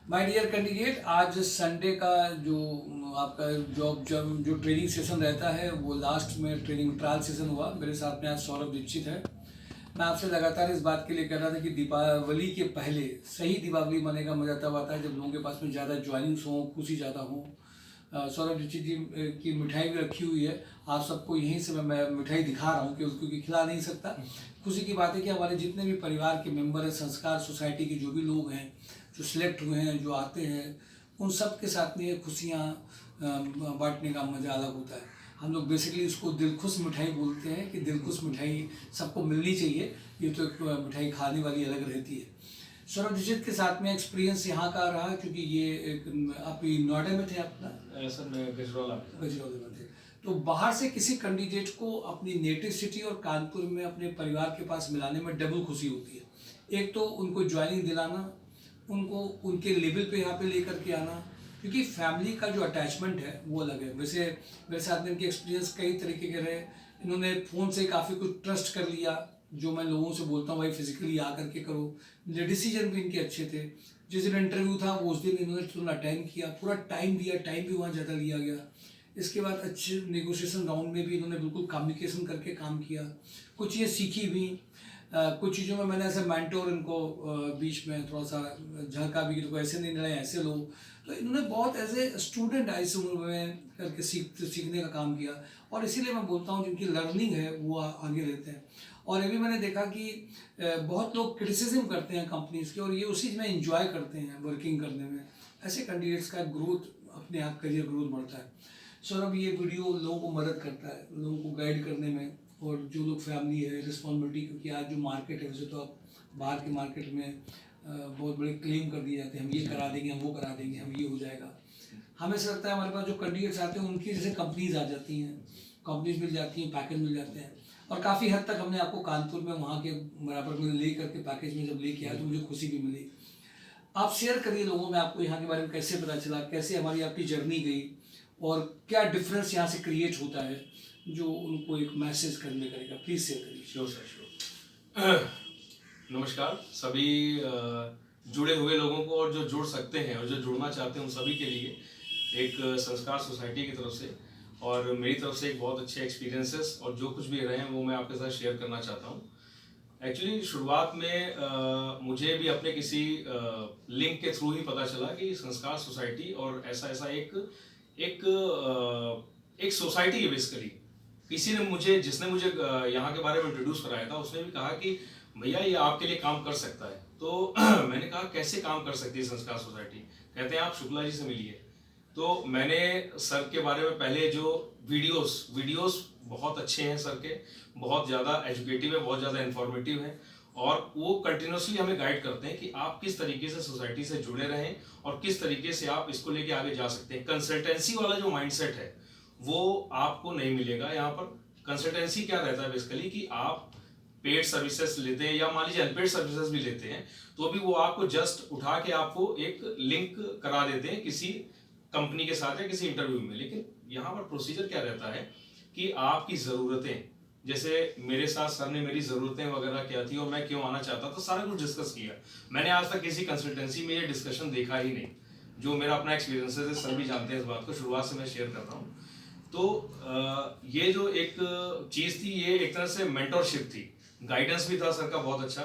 My dear candidate, आज Sunday का जो आपका जब जो ट्रेनिंग सेशन रहता है वो लास्ट में ट्रेनिंग ट्रायल सेशन हुआ। मेरे साथ में आज सौरभ दीक्षित है। मैं आपसे लगातार इस बात के लिए कह रहा था कि दीपावली के पहले सही दीपावली मनाने का मजा तब आता है जब लोगों के पास में ज़्यादा ज्वाइनिंग्स हों, खुशी ज़्यादा हो। सौरभ दीक्षित जी की मिठाई भी रखी हुई है। आप सबको यहीं से मैं मिठाई दिखा रहा हूँ क्योंकि खिला नहीं सकता। खुशी की बात है कि हमारे जितने भी परिवार के मेंबर हैं, संस्कार सोसाइटी के जो भी लोग हैं जो सिलेक्ट हुए हैं, जो आते हैं, उन सब के साथ में ये खुशियाँ बांटने का मज़ा अलग होता है। हम लोग बेसिकली इसको दिलखुश मिठाई बोलते हैं कि दिलखुश मिठाई सबको मिलनी चाहिए। ये तो एक मिठाई खाने वाली अलग रहती है। सौरभ दीक्षित के साथ में एक्सपीरियंस यहाँ का रहा क्योंकि ये एक आप नोएडा में थे अपना? सर मैं गजरौली में थे। तो बाहर से किसी कैंडिडेट को अपनी नेटिव सिटी और कानपुर में अपने परिवार के पास मिलाने में डबल खुशी होती है। एक तो उनको ज्वाइनिंग दिलाना, उनको उनके लेवल पे यहाँ पे लेकर के आना, क्योंकि फैमिली का जो अटैचमेंट है वो अलग है। वैसे मेरे साथ में इनके एक्सपीरियंस कई तरीके के रहे। इन्होंने फ़ोन से काफ़ी कुछ ट्रस्ट कर लिया, जो मैं लोगों से बोलता हूँ भाई फिजिकली आ करके करो। डिसीजन भी इनके अच्छे थे। जिस दिन इंटरव्यू था वो उस दिन इन्होंने तुरंत अटेंड किया, पूरा टाइम दिया, टाइम भी वहाँ ज़्यादा लिया गया। इसके बाद अच्छे नेगोशिएशन राउंड में भी इन्होंने बिल्कुल कम्युनिकेशन करके काम किया, कुछ ये सीखी भी। कुछ चीज़ों में मैंने ऐसे मेंटोर इनको बीच में थोड़ा सा झलका भी कि तुमको ऐसे नहीं लड़ाई ऐसे लो। तो इन्होंने बहुत एज ए स्टूडेंट इस उम्र में करके सीखने का काम किया। और इसीलिए मैं बोलता हूँ जिनकी लर्निंग है वो आगे रहते हैं। और ये भी मैंने देखा कि बहुत लोग क्रिटिसिज्म करते हैं कंपनीज के और ये उसी में इंजॉय करते हैं वर्किंग करने में। ऐसे कैंडिडेट्स का ग्रोथ, अपने आप करियर ग्रोथ बढ़ता है। सौरभ, ये वीडियो लोगों को मदद करता है, लोगों को गाइड करने में। और जो लोग फैमिली है, रिस्पॉन्सिबिलिटी, क्योंकि आज जो मार्केट है वैसे तो आप बाहर के मार्केट में बहुत बड़े क्लेम कर दिए जाते हैं, हम ये करा देंगे, हम वो करा देंगे, हम ये हो जाएगा। हमें ऐसा लगता है हमारे पास जो कैंडिडेट्स आते हैं उनकी जैसे कंपनीज आ जाती हैं, कंपनीज मिल जाती हैं, पैकेज मिल जाते हैं। और काफ़ी हद तक हमने आपको कानपुर में वहाँ के बराबर में ले करके पैकेज में जब लेके आया तो मुझे खुशी भी मिली। आप शेयर करिए लोगों में, आपको यहाँ के बारे में कैसे पता चला, कैसे हमारी आपकी जर्नी गई और क्या डिफरेंस यहाँ से क्रिएट होता है जो उनको एक मैसेज करने करेगा। प्लीज़ शेयर करिए। Sure sir, sure. नमस्कार सभी जुड़े हुए लोगों को, और जो जुड़ सकते हैं और जो जुड़ना चाहते हैं उन सभी के लिए एक संस्कार सोसाइटी की तरफ से और मेरी तरफ से एक बहुत अच्छे एक्सपीरियंसेस और जो कुछ भी रहे हैं वो मैं आपके साथ शेयर करना चाहता हूँ। एक्चुअली शुरुआत में मुझे भी अपने किसी लिंक के थ्रू ही पता चला कि संस्कार सोसाइटी और ऐसा ऐसा एक एक सोसाइटी है बेसिकली। किसी ने मुझे, जिसने मुझे यहाँ के बारे में इंट्रोड्यूस कराया था, उसने भी कहा कि भैया ये आपके लिए काम कर सकता है। तो मैंने कहा कैसे काम कर सकती है संस्कार सोसाइटी? कहते हैं आप शुक्ला जी से मिलिए। तो मैंने सर के बारे में पहले जो वीडियोस बहुत अच्छे हैं सर के, बहुत ज़्यादा एजुकेटिव है, बहुत ज़्यादा इन्फॉर्मेटिव है और वो कंटिन्यूसली हमें गाइड करते हैं कि आप किस तरीके से सोसाइटी से जुड़े रहें और किस तरीके से आप इसको लेके आगे जा सकते हैं। कंसल्टेंसी वाला जो माइंडसेट है वो आपको नहीं मिलेगा यहाँ पर। कंसल्टेंसी क्या रहता है बेसिकली कि आप पेड सर्विसेज लेते हैं या मान लीजिए अनपेड सर्विसेज भी लेते हैं, तो भी वो आपको जस्ट उठा के आपको एक लिंक करा देते हैं किसी कंपनी के साथ या किसी इंटरव्यू में। लेकिन यहाँ पर प्रोसीजर क्या रहता है कि आपकी ज़रूरतें, जैसे मेरे साथ सर ने मेरी ज़रूरतें वगैरह क्या थी और मैं क्यों आना चाहता था, सारा कुछ डिस्कस किया। मैंने आज तक किसी कंसल्टेंसी में ये डिस्कशन देखा ही नहीं। जो मेरा अपना एक्सपीरियंस है, सर भी जानते हैं इस बात को, शुरुआत से मैं शेयर कर रहा हूँ। तो ये जो एक चीज़ थी, ये एक तरह से मेंटरशिप थी। गाइडेंस भी था सर का बहुत अच्छा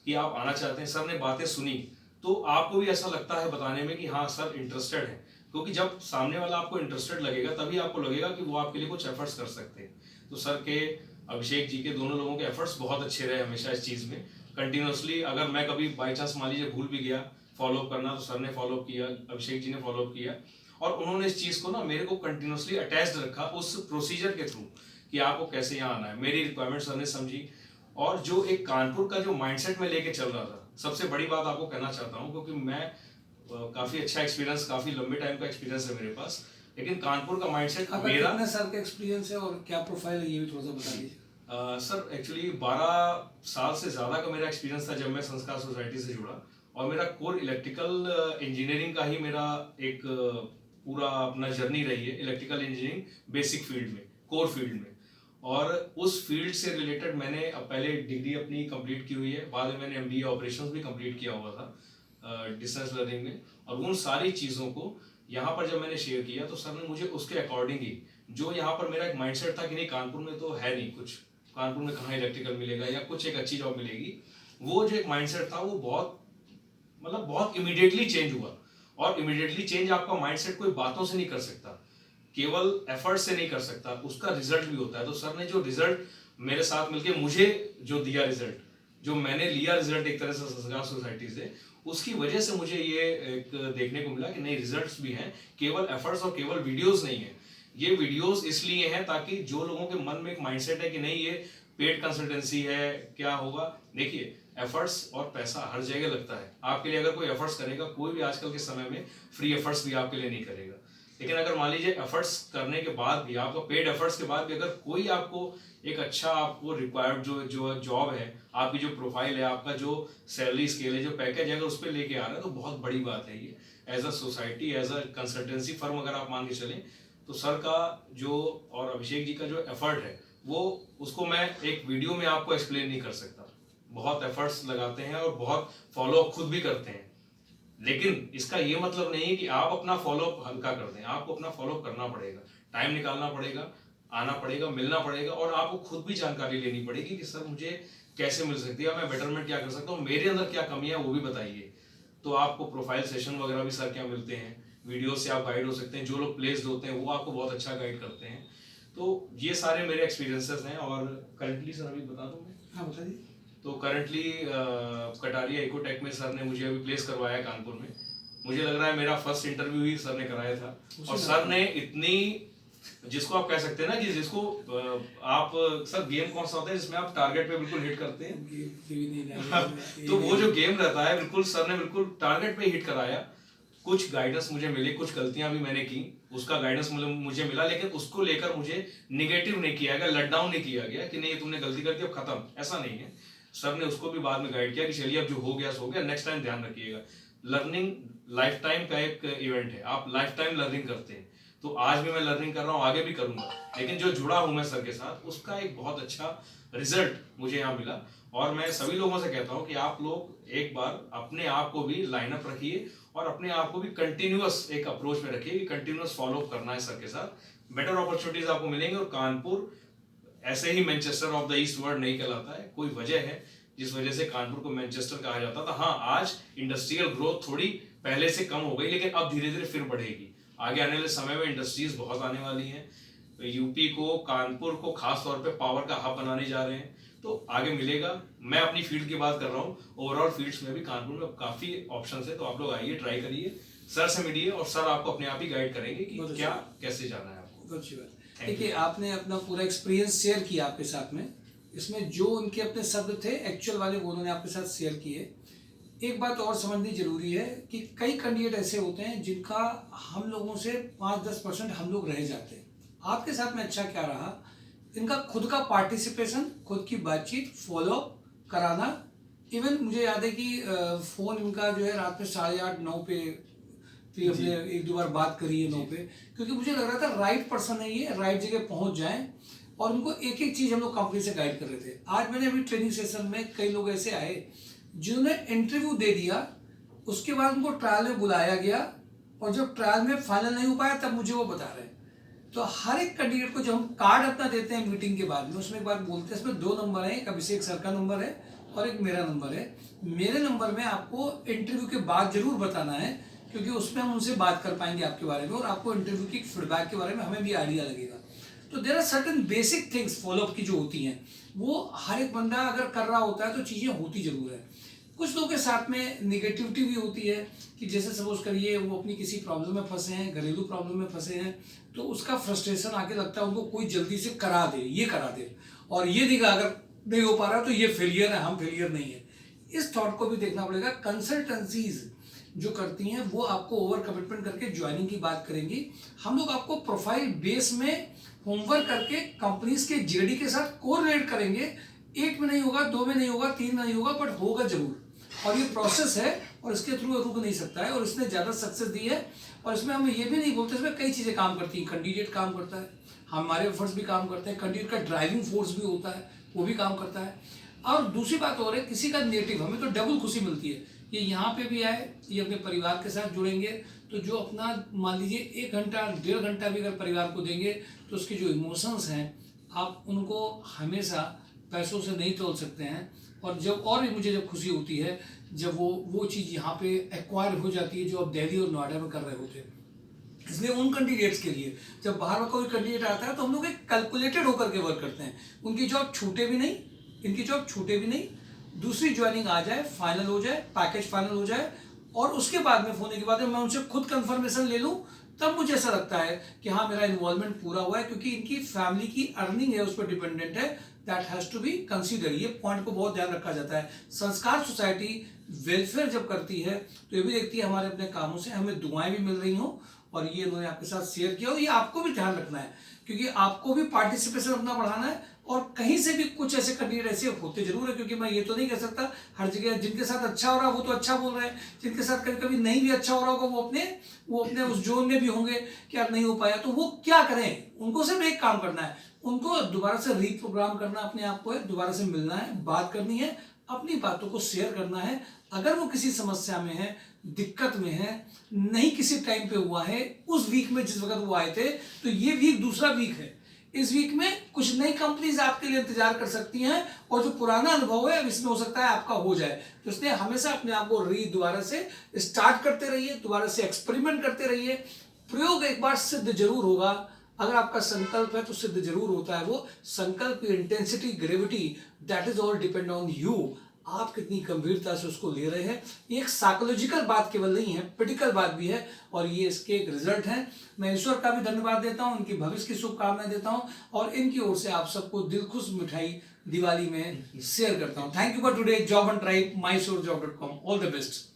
कि आप आना चाहते हैं। सर ने बातें सुनी तो आपको भी ऐसा लगता है बताने में कि हाँ सर इंटरेस्टेड है, क्योंकि जब सामने वाला आपको इंटरेस्टेड लगेगा तभी आपको लगेगा कि वो आपके लिए कुछ एफर्ट्स कर सकते हैं। तो सर के, अभिषेक जी के, दोनों लोगों के एफर्ट्स बहुत अच्छे रहे हमेशा इस चीज़ में। कंटिन्यूसली अगर मैं कभी बाई चांस मान लीजिए भूल भी गया फॉलोअप करना, तो सर ने फॉलोअप किया, अभिषेक जी ने फॉलोअप किया और उन्होंने इस चीज़ को ना मेरे को कंटिन्यूसली अटैच्ड रखा उस प्रोसीजर के थ्रू कि आपको कैसे यहाँ आना है। मेरी रिक्वायरमेंट सर ने समझी और जो एक कानपुर का जो माइंडसेट में लेके चल रहा था, सबसे बड़ी बात आपको कहना चाहता हूँ, क्योंकि मैं काफ़ी अच्छा एक्सपीरियंस, काफ़ी लंबे टाइम का एक्सपीरियंस है मेरे पास, लेकिन कानपुर का माइंडसेट मेरा। कितने साल का एक्सपीरियंस है और क्या प्रोफाइल है ये भी थोड़ा सा बता दीजिए। सर एक्चुअली 12 साल से ज़्यादा का मेरा एक्सपीरियंस था जब मैं संस्कार सोसाइटी से जुड़ा और मेरा कोर इलेक्ट्रिकल इंजीनियरिंग का ही मेरा एक पूरा अपना जर्नी रही है। इलेक्ट्रिकल इंजीनियरिंग बेसिक फील्ड में, कोर फील्ड में, और उस फील्ड से रिलेटेड मैंने अब पहले डिग्री अपनी कंप्लीट की हुई है। बाद में मैंने एमबीए ऑपरेशंस भी कंप्लीट किया हुआ था डिस्टेंस लर्निंग में। और उन सारी चीज़ों को यहाँ पर जब मैंने शेयर किया तो सर ने मुझे उसके अकॉर्डिंग ही, जो यहाँ पर मेरा एक माइंडसेट था कि नहीं कानपुर में तो है नहीं कुछ, कानपुर में कहाँ इलेक्ट्रिकल मिलेगा या कुछ एक अच्छी जॉब मिलेगी, वो जो एक माइंडसेट था वो बहुत इमीडिएटली चेंज हुआ। और इमीडिएटली चेंज आपका माइंडसेट कोई बातों से नहीं कर सकता, केवल एफर्ट से नहीं कर सकता, उसका रिजल्ट भी होता है। तो सर ने जो रिजल्ट मेरे साथ मिलके मुझे जो दिया, रिजल्ट जो मैंने लिया रिजल्ट एक तरह से संस्कार सोसाइटी से, उसकी वजह से मुझे ये एक देखने को मिला कि नहीं रिजल्ट्स भी हैं, केवल एफर्ट्स और केवल वीडियोस नहीं है। ये वीडियोस इसलिए हैं ताकि जो लोगों के मन में एक माइंडसेट है कि नहीं ये पेड कंसल्टेंसी है, क्या होगा, देखिए एफर्ट्स और पैसा हर जगह लगता है। आपके लिए अगर कोई एफर्ट्स करेगा, कोई भी आजकल के समय में फ्री एफर्ट्स भी आपके लिए नहीं करेगा। लेकिन अगर मान लीजिए एफर्ट्स करने के बाद भी, आपका पेड एफर्ट्स के बाद भी अगर कोई आपको एक अच्छा आपको रिक्वायर्ड जो जॉब है, आपकी जो प्रोफाइल है, आपका जो सैलरी स्केल है, जो पैकेज है, अगर उस पर लेके आ रहा है तो बहुत बड़ी बात है ये। As a society, as a consultancy firm अगर आप मान के चलें तो सर का जो और अभिषेक जी का जो एफर्ट है वो, उसको मैं एक वीडियो में आपको एक्सप्लेन नहीं कर सकता। बहुत एफर्ट्स लगाते हैं और बहुत फॉलो अप खुद भी करते हैं। लेकिन इसका ये मतलब नहीं है कि आप अपना फॉलोअप हल्का कर दें, आपको अपना फॉलोअप करना पड़ेगा, टाइम निकालना पड़ेगा, आना पड़ेगा, मिलना पड़ेगा, और आपको खुद भी जानकारी लेनी पड़ेगी कि सर मुझे कैसे मिल सकती है, मैं बेटरमेंट क्या कर सकता हूँ, मेरे अंदर क्या कमी है वो भी बताइए। तो आपको प्रोफाइल सेशन वगैरह भी सर क्या मिलते हैं, वीडियो से आप गाइड हो सकते हैं, जो लोग प्लेस्ड होते हैं वो आपको बहुत अच्छा गाइड करते हैं। तो ये सारे मेरे एक्सपीरियंसेस हैं। और करंटली सर अभी बता दूँ मैं, हाँ बताइए। तो करंटली कटारिया इकोटेक में सर ने मुझे अभी प्लेस करवाया कानपुर में। मुझे लग रहा है मेरा फर्स्ट इंटरव्यू ही सर ने कराया था, और सर ने इतनी, जिसको आप कह सकते हैं ना कि जिसको आप सर गेम कौन सा होता है जिसमें आप टारगेट पे बिल्कुल हिट करते हैं तो वो जो गेम रहता है बिल्कुल सर ने बिल्कुल टारगेट पे हिट कराया। कुछ गाइडेंस मुझे मिले, कुछ गलतियां भी मैंने की, उसका गाइडेंस मुझे मिला, लेकिन उसको लेकर मुझे निगेटिव नहीं किया गया, लट डाउन नहीं किया गया कि नहीं तुमने गलती कर दी अब खत्म, ऐसा नहीं है। सर ने उसको भी बाद में गाइड किया कि चलिए अब जो हो गया सो हो गया, नेक्स्ट टाइम ध्यान रखिएगा। लर्निंग लाइफ टाइम का एक इवेंट है, आप लाइफ टाइम लर्निंग करते हैं। तो आज भी मैं लर्निंग कर रहा हूँ, आगे भी करूंगा, लेकिन जो जुड़ा हूं मैं सर के साथ, उसका एक बहुत अच्छा रिजल्ट मुझे यहाँ मिला। और मैं सभी लोगों से कहता हूँ कि आप लोग एक बार अपने आप को भी लाइनअप रखिए और अपने आप को भी कंटिन्यूअस एक अप्रोच में रखिए कि कंटिन्यूअस फॉलो करना है सर के साथ। बेटर अपॉर्चुनिटीज आपको मिलेंगे। और कानपुर ऐसे ही Manchester of the east world नहीं कहलाता है, कोई वजह है जिस वजह से कानपुर को मैनचेस्टर कहा जाता था। हाँ, आज इंडस्ट्रियल ग्रोथ थोड़ी पहले से कम हो गई, लेकिन अब धीरे धीरे फिर बढ़ेगी। आगे आने वाले समय में इंडस्ट्रीज बहुत आने वाली हैं। यूपी को, कानपुर को खास तौर पे पावर का हब बनाने जा रहे हैं, तो आगे मिलेगा। मैं अपनी फील्ड की बात कर रहा हूँ, ओवरऑल फील्ड्स में भी कानपुर में काफी ऑप्शंस है, तो आप लोग आइए, ट्राई करिए, सर से मिलिए और सर आपको अपने आप ही गाइड करेंगे कि क्या कैसे जाना है आपको। बहुत अच्छी बात। देखिए, आपने अपना पूरा एक्सपीरियंस शेयर किया आपके साथ में, इसमें जो उनके अपने शब्द थे एक्चुअल वाले वो उन्होंने आपके साथ शेयर किए। एक बात और समझनी जरूरी है कि कई कैंडिडेट ऐसे होते हैं जिनका हम लोगों से 5-10% हम लोग रह जाते हैं। आपके साथ में अच्छा क्या रहा, इनका खुद का पार्टिसिपेशन, खुद की बातचीत, फॉलोअप कराना। इवन मुझे याद है कि फ़ोन इनका जो है रात में 8:30-9 पे फिर हमने 1-2 बार बात करी है 9 पे, क्योंकि मुझे लग रहा था राइट पर्सन है ये, राइट जगह पहुंच जाएं। और उनको एक एक चीज़ हम लोग कंपनी से गाइड कर रहे थे। आज मैंने अभी ट्रेनिंग सेशन में कई लोग ऐसे आए जिन्होंने इंटरव्यू दे दिया, उसके बाद उनको ट्रायल में बुलाया गया, और जब ट्रायल में फाइनल नहीं हो पाया तब मुझे वो बता रहे हैं। तो हर एक कैंडिडेट को जब हम कार्ड अपना देते हैं मीटिंग के बाद में, उसमें एक बार बोलते हैं, इसमें 2 नंबर हैं, एक अभिषेक सर का नंबर है और एक मेरा नंबर है। मेरे नंबर में आपको इंटरव्यू के बाद जरूर बताना है, क्योंकि उसमें हम उनसे बात कर पाएंगे आपके बारे में, और आपको इंटरव्यू की फीडबैक के बारे में हमें भी आइडिया लगेगा। तो there are certain basic things follow up की जो होती हैं, वो हर एक बंदा अगर कर रहा होता है तो चीज़ें होती जरूर है। कुछ लोगों के साथ में निगेटिविटी भी होती है कि जैसे सपोज करिए वो अपनी किसी प्रॉब्लम में फंसे हैं, घरेलू प्रॉब्लम में फंसे हैं, तो उसका फ्रस्ट्रेशन आके लगता है उनको कोई जल्दी से करा दे, ये करा दे, और ये दिखा अगर नहीं हो पा रहा तो ये फेलियर है, हम फेलियर नहीं है। इस थॉट को भी देखना पड़ेगा। कंसल्टेंसीज जो करती हैं वो आपको ओवर कमिटमेंट करके ज्वाइनिंग की बात करेंगी। हम लोग आपको प्रोफाइल बेस में होमवर्क करके कंपनीज के जेडी के साथ कोरिलेट करेंगे। 1 में नहीं होगा, 2 में नहीं होगा, 3 में नहीं होगा, बट होगा जरूर। और ये प्रोसेस है और इसके थ्रू रुक नहीं सकता है, और इसने ज़्यादा सक्सेस दी है। और इसमें हम ये भी नहीं बोलते, इसमें कई चीज़ें काम करती हैं। कैंडिडेट काम करता है, हमारे एफर्ट्स भी काम करते हैं, कैंडिडेट का ड्राइविंग फोर्स भी होता है, वो भी काम करता है। और दूसरी बात और है, किसी का नेटिव, हमें तो डबल खुशी मिलती है ये यहाँ पे भी आए, ये अपने परिवार के साथ जुड़ेंगे, तो जो अपना मान लीजिए 1 घंटा 1.5 घंटा भी अगर परिवार को देंगे तो उसके जो इमोशंस हैं आप उनको हमेशा पैसों से नहीं तोल सकते हैं। और जब और भी मुझे जब खुशी होती है जब वो चीज़ यहाँ पे एक्वायर हो जाती है जो आप दिल्ली और नोएडा में कर रहे होते हैं। इसलिए उन कैंडिडेट्स के लिए जब बाहर में कोई कैंडिडेट आता है तो हम लोग एक कैलकुलेटेड होकर के वर्क करते हैं, उनकी जॉब छूटे भी नहीं, इनकी जॉब छूटे भी नहीं, दूसरी ज्वाइनिंग आ जाए, फाइनल हो जाए, पैकेज फाइनल हो जाए, और उसके बाद में होने के बाद मैं उनसे खुद कंफर्मेशन ले लूँ, तब मुझे ऐसा लगता है कि हाँ मेरा इन्वॉल्वमेंट पूरा हुआ है, क्योंकि इनकी फैमिली की अर्निंग है उस पर डिपेंडेंट है। That has to be consider, ये पॉइंट को बहुत ध्यान रखा जाता है। संस्कार सोसाइटी वेलफेयर जब करती है तो ये भी देखती है हमारे अपने कामों से हमें दुआएं भी मिल रही हों, और ये इन्होंने आपके साथ शेयर किया हो। ये आपको भी ध्यान रखना है, क्योंकि आपको भी पार्टिसिपेशन अपना बढ़ाना है, और कहीं से भी कुछ ऐसे कैंडिडेट ऐसे होते जरूर है, क्योंकि मैं ये तो नहीं कह सकता हर जगह जिनके साथ अच्छा हो रहा है वो तो अच्छा बोल रहे हैं, जिनके साथ कभी कभी नहीं भी अच्छा हो रहा होगा वो अपने उस जोन में भी होंगे कि यार नहीं हो पाया, तो वो क्या करें, उनको सिर्फ एक काम करना है, उनको दोबारा से रीप्रोग्राम करना अपने आप को है, दोबारा से मिलना है, बात करनी है, अपनी बातों को शेयर करना है। अगर वो किसी समस्या में है, दिक्कत में है, नहीं किसी टाइम पे हुआ है उस वीक में जिस वक्त वो आए थे, तो ये वीक दूसरा वीक है, इस वीक में कुछ नई कंपनीज आपके लिए इंतजार कर सकती हैं, और जो पुराना अनुभव है इसमें हो सकता है आपका हो जाए। तो इसलिए हमेशा अपने आप को दोबारा से स्टार्ट करते रहिए, दोबारा से एक्सपेरिमेंट करते रहिए। प्रयोग एक बार सिद्ध जरूर होगा, अगर आपका संकल्प है तो सिद्ध जरूर होता है। वो संकल्प की intensity, gravity, that is all depend on you. आप कितनी गंभीरता से उसको ले रहे हैं, ये एक साइकोलॉजिकल बात केवल नहीं है, प्रैक्टिकल बात भी है, और ये इसके एक रिजल्ट है। मैं ईश्वर का भी धन्यवाद देता हूँ, उनकी भविष्य की शुभकामनाएं देता हूँ, और इनकी ओर से आप सबको दिल खुश मिठाई दिवाली में शेयर करता हूँ। Thank you for today, job and tribe, mysurjob.com। All the best.